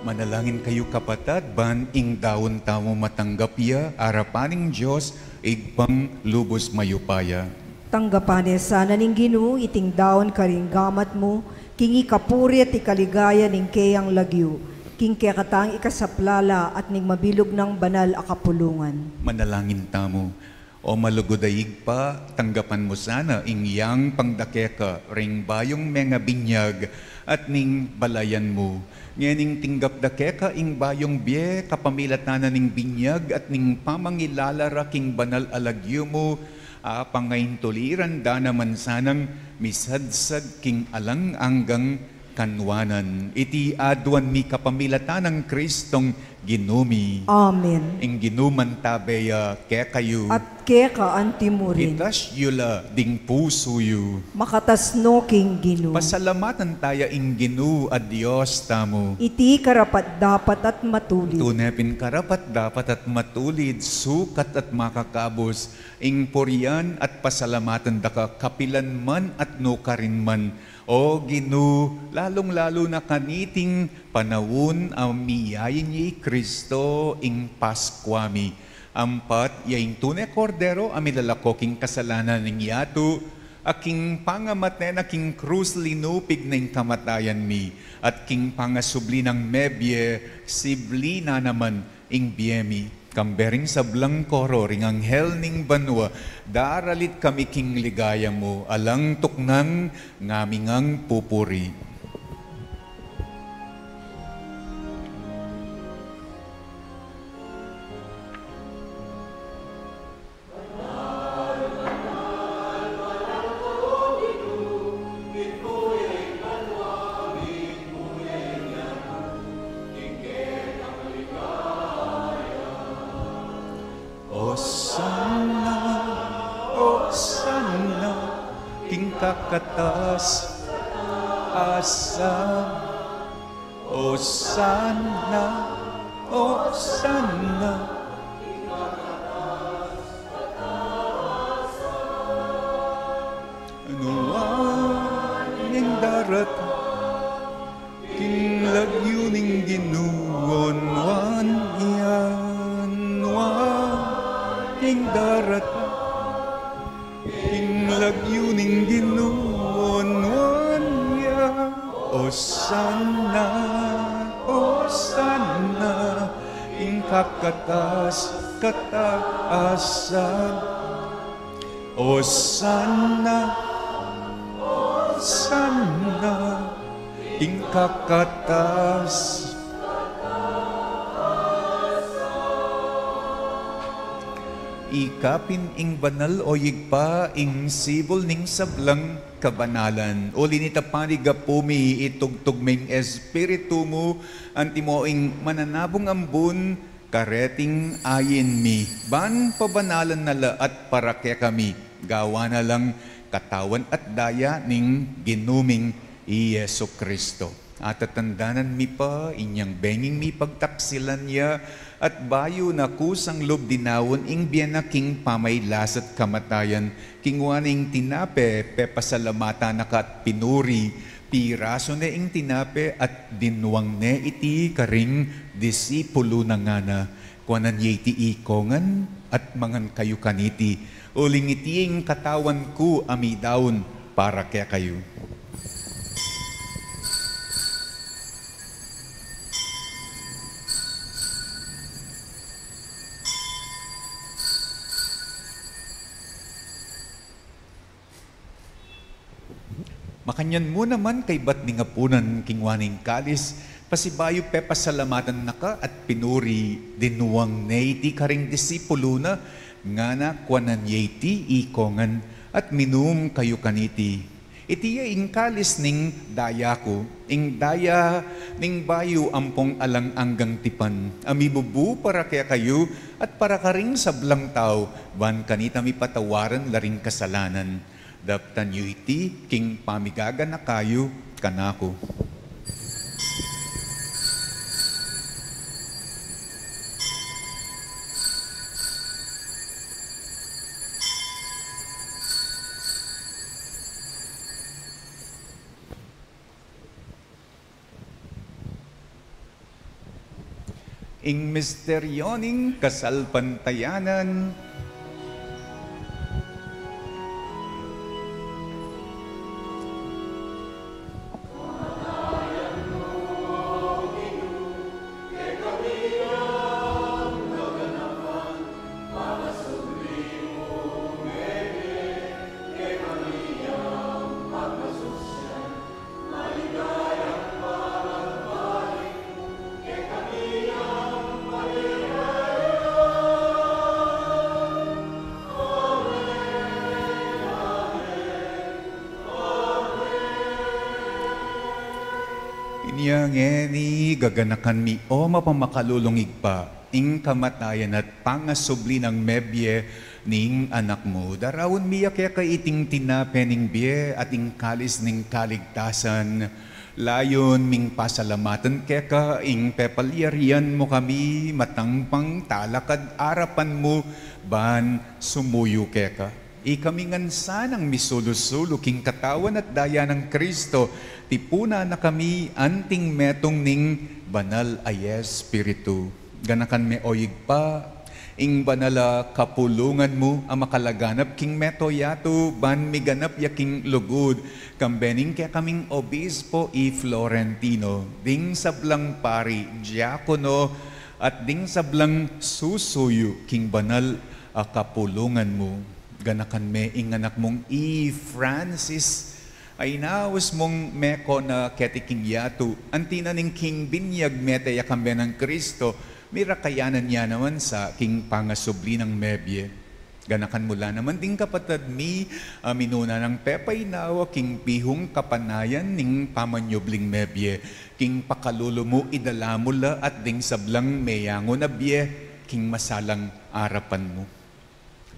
Manalangin kayo kapatad, ban ing daon tamo matanggap ya, arapaning Diyos, igpang lubos mayupaya. Tanggapan sana ning Ginoo iting daon karing gamat mo, king ikapuri at ikaligaya ning kayang lagyo, king kaya katang ikasaplala at ning mabilog ng banal akapulungan. Manalangin tamo, o malugodayig pa, tanggapan mo sana ing yang pangdakeka, ring bayong mga binyag, at ning balayan mo. Nganing tinggap dakeka ing bayong bie, kapamilatanan ning binyag, at ning pamangilalara king banal alagyo mo, pangayin tuliran da naman sanang misadsad king alang anggang kanwanan. Iti adwan mi kapamilatan ng Kristong ginumi. Amen. Ing ginuman tabeya ke kayo. At keka antimurin, Itas yula ding puso yu. makatasno king ginu. Pasalamatan taya ing ginu a Diyos tamo. Iti karapat dapat at matulid. Tunepin karapat dapat at matulid, sukat at makakabos, ing purian at pasalamatan daka kapilan man at nukarin man. O ginu, lalong-lalo na kaniting panawon amiyayin ni Kristo ing Paskwami. Ampat, yaing tunay kordero amilalakoking kasalanan ng yato, aking pangamaten aking krus linupig na ing kamatayan mi, at king pangasubli ng mebye, sibli na naman ing biemi. Kambering sa blangkoro ring anghel ning banwa, daralit kami king ligaya mo, alang tuknang ngamingang pupuri. Osana, king kakatas, asa. Osana, Osana. Anuan ning darat, king lagyo ning ginuon, wan yan, wan ning darat, king lagyo ning ginuon, wan yan. Osana, Osana, ing kakatas, kataasan. Osana, Osana, ing kakatas. Ikapin ing banal o yigpa ing sibol ning sablang kabanalan. O linita panigapumi itugtugming espiritu mo, antimo ing mananabong ambun, kareting ayin mi. Ban pabanalan nala at parakya kami, gawa na lang katawan at daya ning ginuming Yesu Kristo. At tatandanan mi pa, inyang benging mi pagtaksilan niya, at bayo na kusang lob dinawon ing biyana king pamaylas at kamatayan, kingwaning tinape, pepasalamata na ka at pinuri, piraso na ing tinape at dinwang ne iti karing disipulo na nga na, kuanan ye iti ikongan at mangan kayo kaniti, uling iti ing katawan ko amidaon para kaya kayo. Makanyan mo naman kay bat ni ngapunan kingwaning kalis, pasibayo pe pasalamatan naka at pinuri, dinuwang neiti karing disipulo na, nga na kwanan yeiti ikongan at minum kayo kaniti. Itiya ing kalis ning daya ko, ing daya ning bayo ampong alang anggang tipan, amibubu para kaya kayo at para karing sablang tao, ban kanita mi patawaran laring kasalanan. Daptan yu iti, king pamigaga na kayo, kanako. Ing misteryoning kasalpantayanan, Unya ngeni gaganakan mi o mapamakalulungig pa ing kamatayan at pangasubli ng mebye ning anak mo. Darawon miya kaya kaiting tinapening biye at ing kalis ning kaligtasan. Layon ming pasalamatan kaya ka ing pepalyarian mo kami matangpang talakad arapan mo ban sumuyo kaya ka. Ikamingan sanang misulusulo king katawan at daya ng Kristo, tipuna na kami anting metong ning banal ay Espiritu. Ganakan me oyig pa, ing banala kapulungan mo ang makalaganap king meto yato, ban miganap yaking lugod, kambening kaya kaming obispo i Florentino, ding sablang pari, diakono, at ding sablang susuyo king banal a kapulungan mo. Ganakan me ing anak mong i Francis ay nawas mong meko na ketiking yato antina ning king binyag mete yakambe ng Kristo mirakayanan niya naman sa king pangasubli ng mebye. Ganakan mula naman ding kapatid mi minuna ng pepay nawa king pihong kapanayan ning pamanyobling mebye king pakalulo mo idala mula at ding sablang meyango na biye king masalang arapan mo.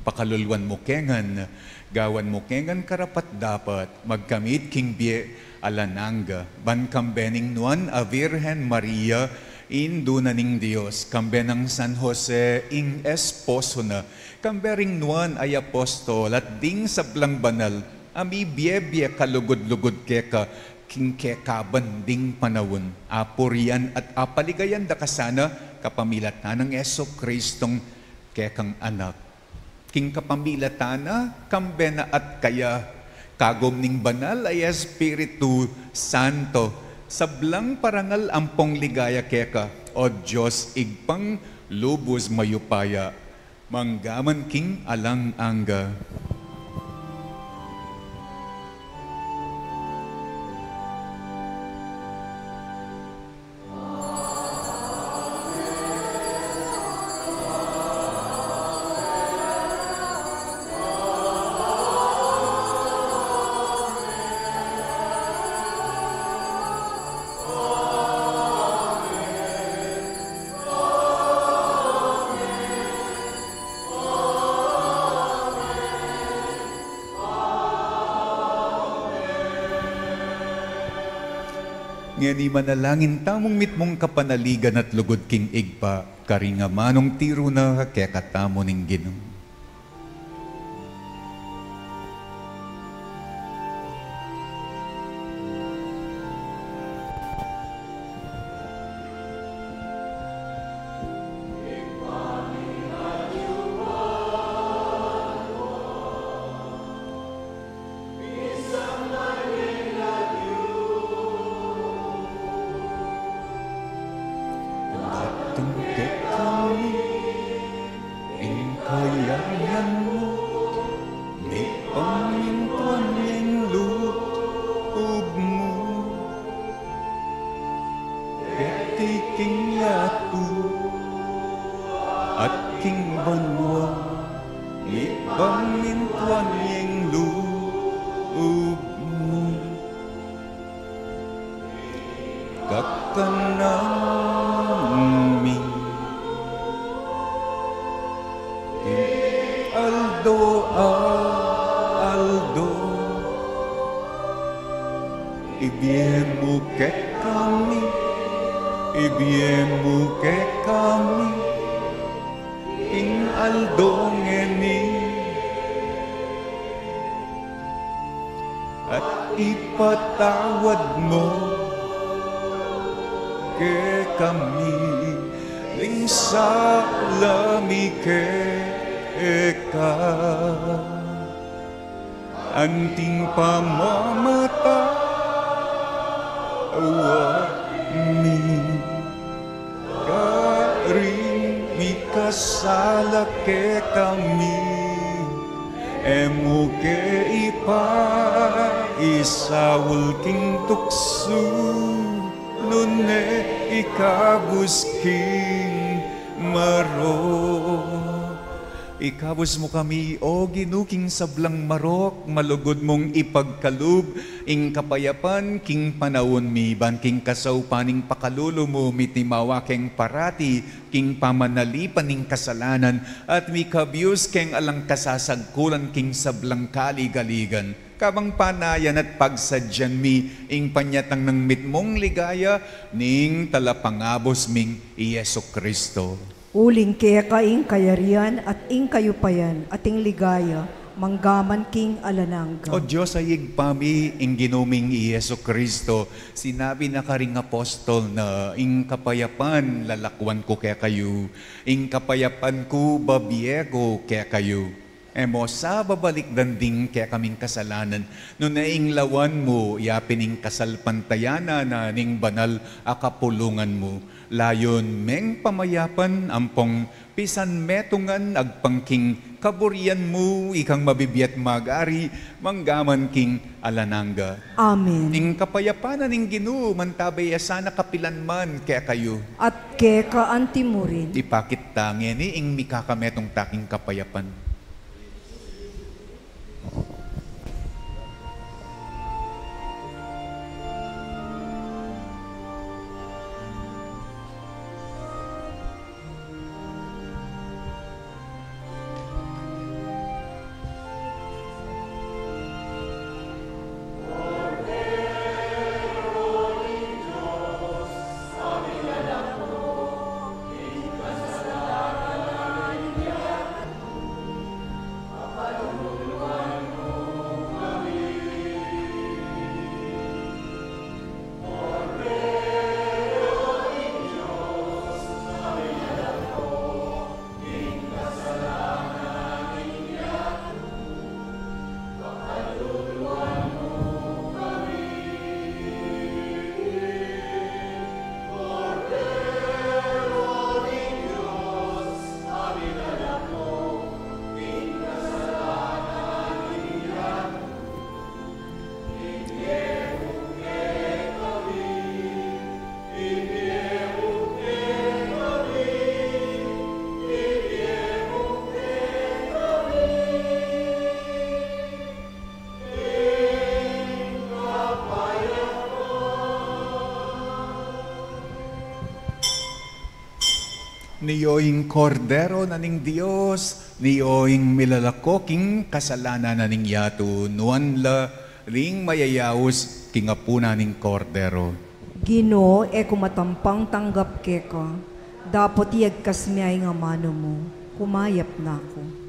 Pakalulwan mo kengan, gawan mo kengan karapat dapat, magkamit king bie alananga, ban kambening nuan a Virgen Maria, induna ning Dios, kambenang San Jose, ing esposo na, kambering nuan ay apostol, at ding sablang banal, ami bie kalugod-lugod keka, king kekaban ding panawon, apurian at apaligayan da kasana, kapamilatan ng Yeso Kristong kekang anak. King kapamilatana, kambena at kaya, kagom ning banal ay Espiritu Santo, sablang parangal ampong ligaya keka, o Diyos igpang lubos mayupaya, manggaman king alang angga. Ngani manalangin tamong mitmong kapanaligan at lugod king igpa, karinga manong tiro na kaya katamo ning Ginoo. Tungkit kami, ing kayayan mo, may pamintuan ng loob mo. Keti king yato, at king banwa, may pamintuan ng loob mo. Kakanang Aldo, ibiemu ke kami, ing Aldo ngeni, at ipatawad mo ke kami, ing salami ke eka anting pamamatawa mi karing mikasala ke kami emu ke ipa isawul king tuksu nune ikabus king maro Ikabos mo kami, o ginuking sablang marok, malugod mong ipagkalub, ing kapayapan, king panawon mi, ban king kasaupaning pakalulo mo, mitimawa keng parati, king pamanalipan ning kasalanan, at mi kabyus keng alang kasasagkulan king sablang kaligaligan. Kabang panayan at pagsadyan mi, ing panyatang ng mitmong ligaya, ning talapangabos ming Yeso Kristo. Uling kaya kaing kayarian at ing kayupayan at ing ligaya, manggaman king alanangga. O Diyos ay igpami, ing ginuming Yeso Kristo, sinabi na karing apostol na, ing kapayapan lalakwan ko kaya kayo, ing kapayapan ko babiego kaya kayo. Emo sa babalik danding kaya kaming kasalanan, no naing lawan mo, yapining kasalpantayana na ning banal akapulungan mo. Layon meng pamayapan, ampong pisan metungan, agpangking kaburian mo, ikang mabibiyat magari, manggaman king alanangga. Amen. Ing kapayapanan ning Ginoo, mantabay asana kapilan man kaya kayo. At kaya ka antimurin. Ipakit tangin ni ing mikakametong taking kapayapan. Niyoing kordero na ning Diyos, niyoing milalakoking kasalanan na ning yato, nuanla ring mayayawos kingapuna ning kordero. Gino, e kumatampang tanggap keka, dapat iagkas niya nga mano mo, kumayap na ako.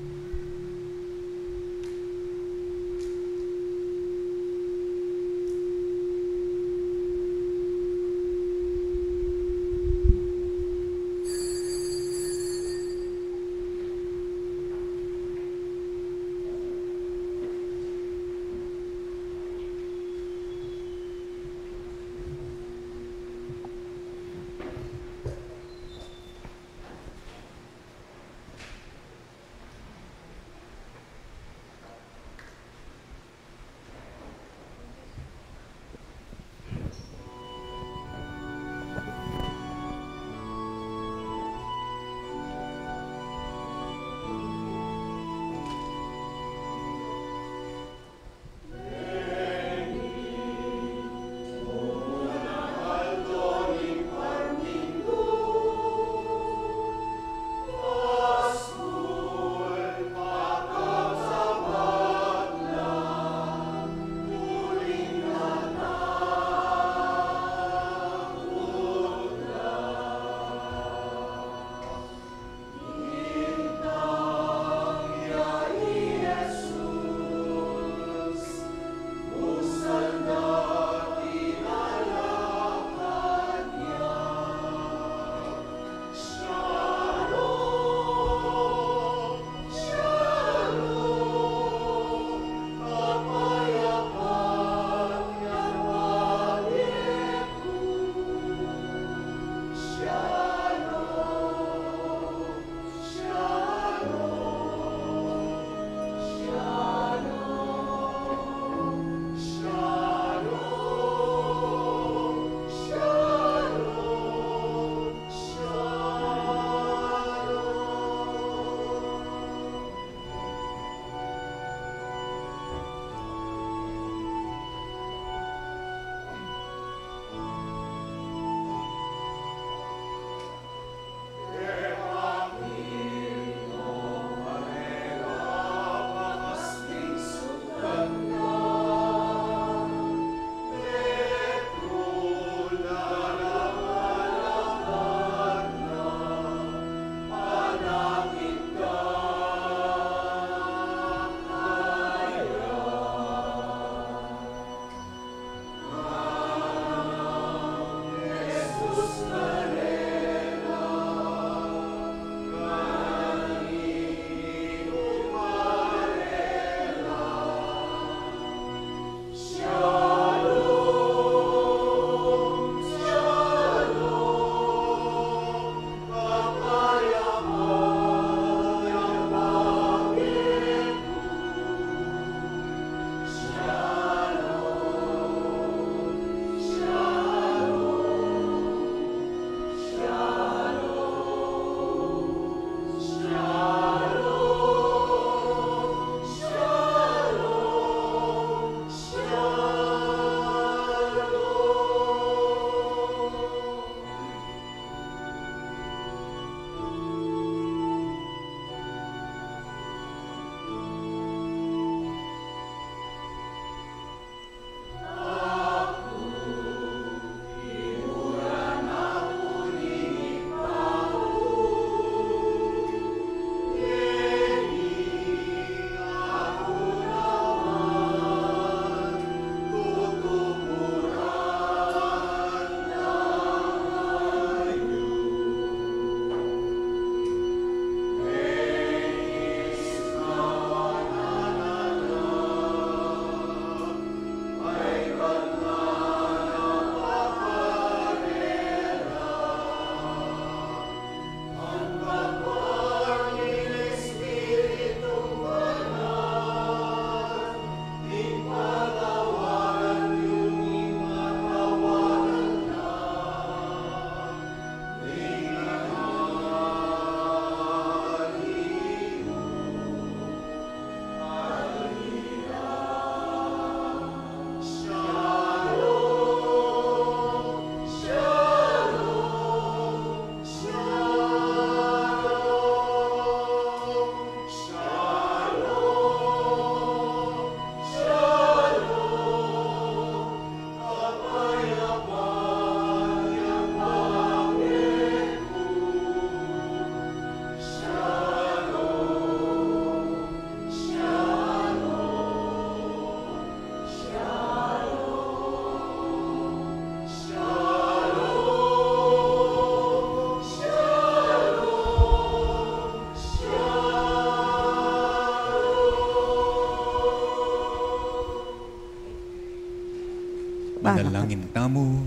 manalangin tamo.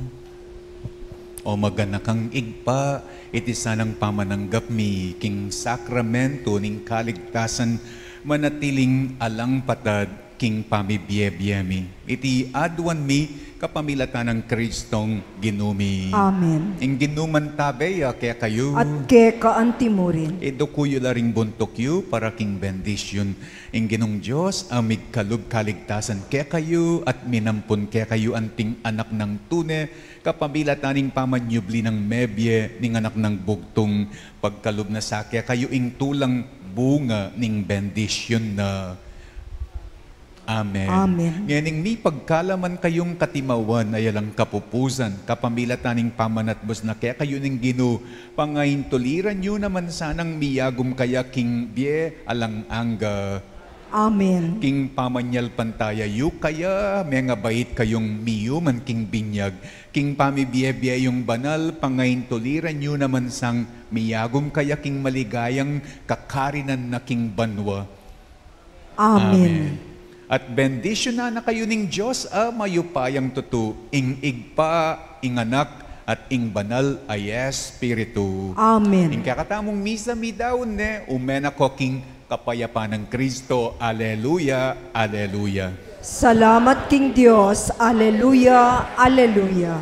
O maganakang igpa, iti sanang pamananggap mi, king sakramento ning kaligtasan, manatiling alang patad, king pamibiyebiyemi. Iti adwan mi, kapamilatan ng Kristong ginumi. Amen. Ing ginuman tabeya, kaya kayo. At ke kaantimurin. Edo kuyo laring buntok yu para king bendisyon. Ing ginong Diyos, amig kalub kaligtasan kaya kayo at minampun kaya kayo anting anak ng tune, kapamilataning pamanyubli ng mebye, ning anak ng bugtong, pagkalub na sa kaya kayo ing tulang bunga ning bendisyon na. Amen. Amen. Ngayon, mi pagkalaman kayong katimawan ay alang kapupusan, kapamilataning pamanatbos na kaya kayo ning Gino, pangayin tuliran nyo naman sanang miyagum kaya king bie alang angga. Amen. King pamanyal pantaya yu kaya, may nga bait kayong miyuman king binyag, king pamibiyebye yung banal, pangayin tuliran nyo naman sang miyagum kaya king maligayang kakarinan na king banwa. Amen. At bendisyon na kayo ning Diyos, mayupayang tutu, ing igpa, ing anak, at ing banal ay Espiritu. Amen. Ing kakatamong misa mi daw ne, umena ko king kapayapaan ng Kristo. Aleluya, aleluya. Salamat King Diyos. Aleluya, aleluya.